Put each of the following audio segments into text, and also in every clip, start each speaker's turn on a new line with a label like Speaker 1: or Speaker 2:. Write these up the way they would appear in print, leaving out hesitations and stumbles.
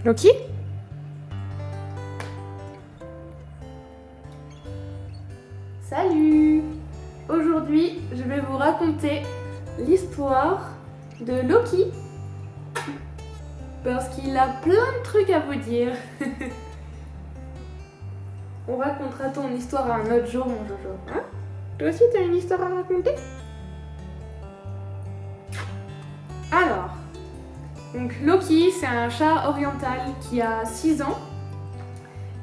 Speaker 1: Loki? Salut! Aujourd'hui, je vais vous raconter l'histoire de Loki. Parce qu'il a plein de trucs à vous dire. On racontera ton histoire à un autre jour, mon Jojo. Hein? Toi aussi, t'as une histoire à raconter? Alors, donc Loki, c'est un chat oriental qui a 6 ans.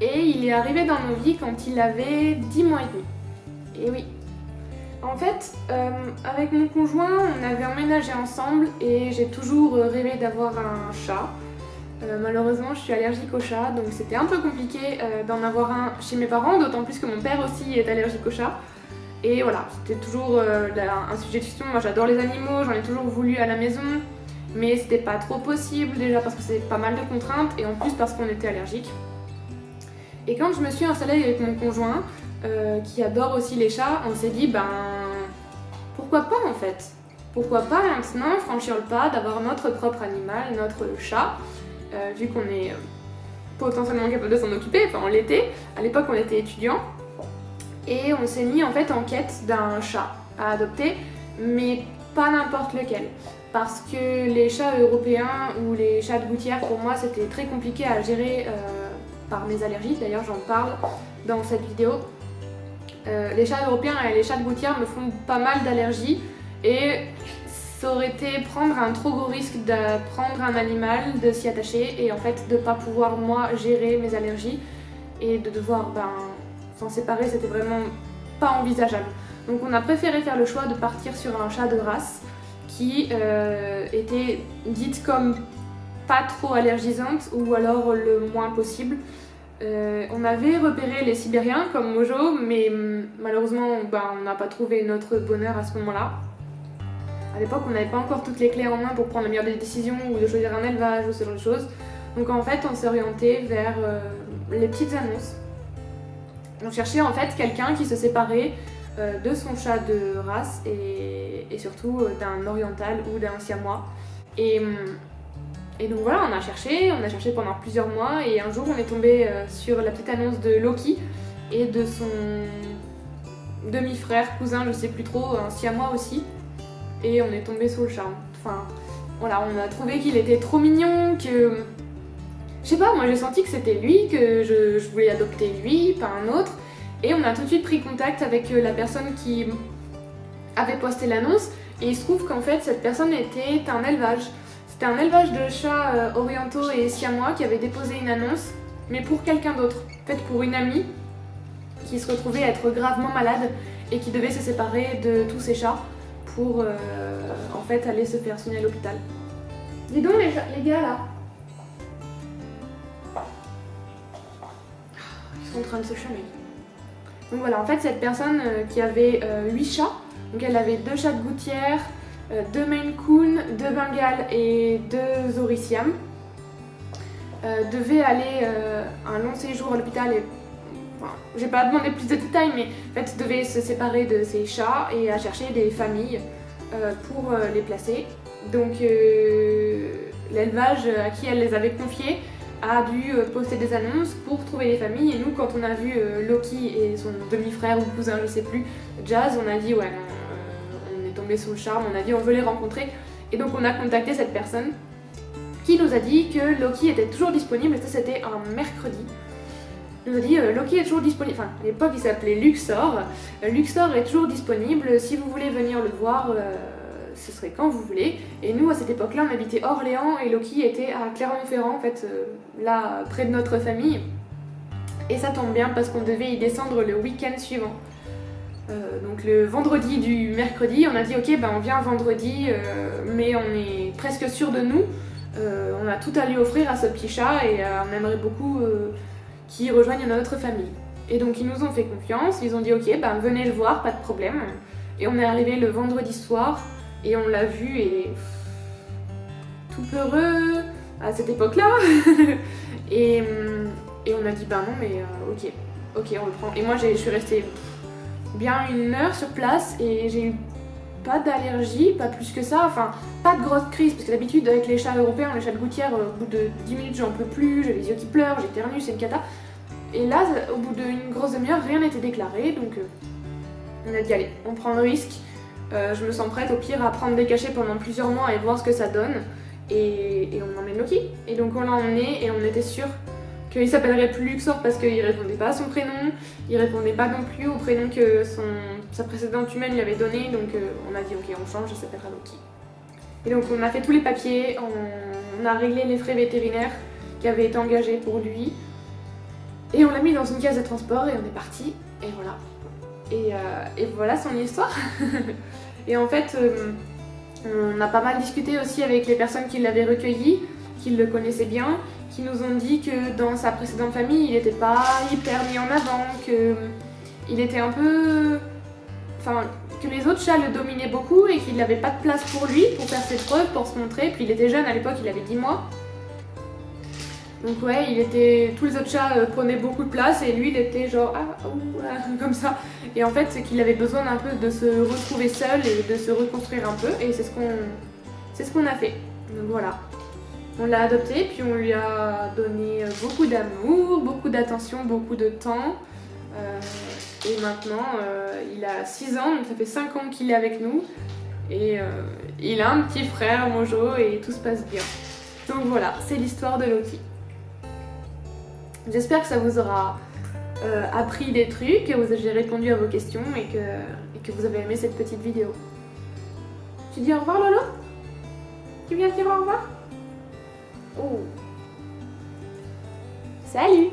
Speaker 1: Et il est arrivé dans nos vies quand il avait 10 mois et demi. Et oui. En fait, avec mon conjoint, on avait emménagé ensemble et j'ai toujours rêvé d'avoir un chat. Malheureusement, je suis allergique aux chats, donc c'était un peu compliqué d'en avoir un chez mes parents, d'autant plus que mon père aussi est allergique aux chats. Et voilà, c'était toujours un sujet de discussion. Moi, j'adore les animaux, j'en ai toujours voulu à la maison, mais c'était pas trop possible, déjà parce que c'est pas mal de contraintes et en plus parce qu'on était allergique. Et quand je me suis installée avec mon conjoint, qui adore aussi les chats, on s'est dit, pourquoi pas en fait? Pourquoi pas maintenant franchir le pas d'avoir notre propre animal, notre chat, vu qu'on est potentiellement capable de s'en occuper, enfin on l'était, à l'époque on était étudiants, et on s'est mis en fait en quête d'un chat à adopter, mais pas n'importe lequel. Parce que les chats européens ou les chats de gouttière, pour moi c'était très compliqué à gérer par mes allergies, d'ailleurs j'en parle dans cette vidéo. Les chats européens et les chats de gouttière me font pas mal d'allergies et ça aurait été prendre un trop gros risque de prendre un animal, de s'y attacher et en fait de pas pouvoir moi gérer mes allergies et de devoir s'en séparer, c'était vraiment pas envisageable. Donc on a préféré faire le choix de partir sur un chat de race qui était dite comme pas trop allergisante ou alors le moins possible. On avait repéré les Sibériens comme Mojo, mais malheureusement on n'a pas trouvé notre bonheur à ce moment-là. À l'époque, on n'avait pas encore toutes les clés en main pour prendre la meilleure des décisions ou de choisir un élevage ou ce genre de choses. Donc en fait, on s'est orienté vers les petites annonces. On cherchait en fait quelqu'un qui se séparait de son chat de race et surtout d'un oriental ou d'un siamois. Et donc voilà, on a cherché pendant plusieurs mois et un jour on est tombé sur la petite annonce de Loki et de son demi-frère, cousin, je sais plus trop, un siamois aussi. Et on est tombé sous le charme. Enfin, voilà, on a trouvé qu'il était trop mignon, que... Je sais pas, moi j'ai senti que c'était lui, que je voulais adopter lui, pas un autre. Et on a tout de suite pris contact avec la personne qui avait posté l'annonce. Et il se trouve qu'en fait, cette personne était un élevage. C'était un élevage de chats orientaux et siamois qui avait déposé une annonce, mais pour quelqu'un d'autre. En fait, pour une amie qui se retrouvait être gravement malade et qui devait se séparer de tous ses chats pour en fait aller se faire soigner à l'hôpital. Dis donc les gars là. Ils sont en train de se chamer. Donc voilà, en fait cette personne qui avait 8 chats, donc elle avait 2 chats de gouttière, 2 Maine Coon, 2 Bengales et 2 Zori Siam, devait aller un long séjour à l'hôpital et j'ai pas demandé plus de détails, mais en fait devait se séparer de ses chats et à chercher des familles pour les placer. Donc l'élevage à qui elle les avait confiés a dû poster des annonces pour trouver des familles et nous quand on a vu Loki et son demi-frère ou cousin, je sais plus, Jazz, on a dit ouais non, on est tombé sous le charme, on a dit on veut les rencontrer et donc on a contacté cette personne qui nous a dit que Loki était toujours disponible et ça c'était un mercredi. Il nous a dit Loki est toujours disponible, enfin à l'époque il s'appelait Luxor. Luxor est toujours disponible, si vous voulez venir le voir, ce serait quand vous voulez. Et nous à cette époque-là on habitait Orléans et Loki était à Clermont-Ferrand, en fait là près de notre famille. Et ça tombe bien parce qu'on devait y descendre le week-end suivant. Donc le vendredi du mercredi, on a dit ok on vient vendredi, mais on est presque sûr de nous. On a tout à lui offrir à ce petit chat et on aimerait beaucoup qui rejoignent notre famille. Et donc ils nous ont fait confiance, ils ont dit ok, venez le voir, pas de problème. Et on est arrivé le vendredi soir et on l'a vu et tout peureux à cette époque-là. et on a dit non mais ok, on le prend. Et moi je suis restée bien 1 heure sur place et j'ai eu pas d'allergie, pas plus que ça, enfin pas de grosse crise, parce que d'habitude avec les chats européens, les chats de gouttière, au bout de 10 minutes j'en peux plus, j'ai les yeux qui pleurent, j'éternue, c'est une cata. Et là, au bout d'une grosse demi-heure, rien n'était déclaré, donc on a dit allez, on prend le risque. Je me sens prête au pire à prendre des cachets pendant plusieurs mois et voir ce que ça donne. Et on emmène Loki. Et donc on l'a emmené et on était sûr qu'il s'appellerait plus Luxor parce qu'il répondait pas à son prénom, il répondait pas non plus au prénom que sa précédente humaine lui avait donné, donc on a dit ok, on change, il s'appellera Loki. Et donc on a fait tous les papiers, on a réglé les frais vétérinaires qui avaient été engagés pour lui, et on l'a mis dans une case de transport et on est parti, et voilà. Et voilà son histoire. Et en fait, on a pas mal discuté aussi avec les personnes qui l'avaient recueilli, qui le connaissaient bien, qui nous ont dit que dans sa précédente famille, il n'était pas hyper mis en avant, qu'il était un peu... Enfin, que les autres chats le dominaient beaucoup et qu'il n'avait pas de place pour lui, pour faire ses preuves, pour se montrer. Puis il était jeune à l'époque, il avait 10 mois. Donc ouais, tous les autres chats prenaient beaucoup de place et lui il était genre comme ça. Et en fait c'est qu'il avait besoin un peu de se retrouver seul et de se reconstruire un peu, et c'est ce qu'on a fait. Donc voilà, on l'a adopté, puis on lui a donné beaucoup d'amour, beaucoup d'attention, beaucoup de temps. Et maintenant il a 6 ans, donc ça fait 5 ans qu'il est avec nous. Et il a un petit frère, Mojo, et tout se passe bien. Donc voilà, c'est l'histoire de Loki. J'espère que ça vous aura appris des trucs, que j'ai répondu à vos questions et que vous avez aimé cette petite vidéo. Tu dis au revoir, Lolo? Tu viens dire au revoir? Oh. Salut!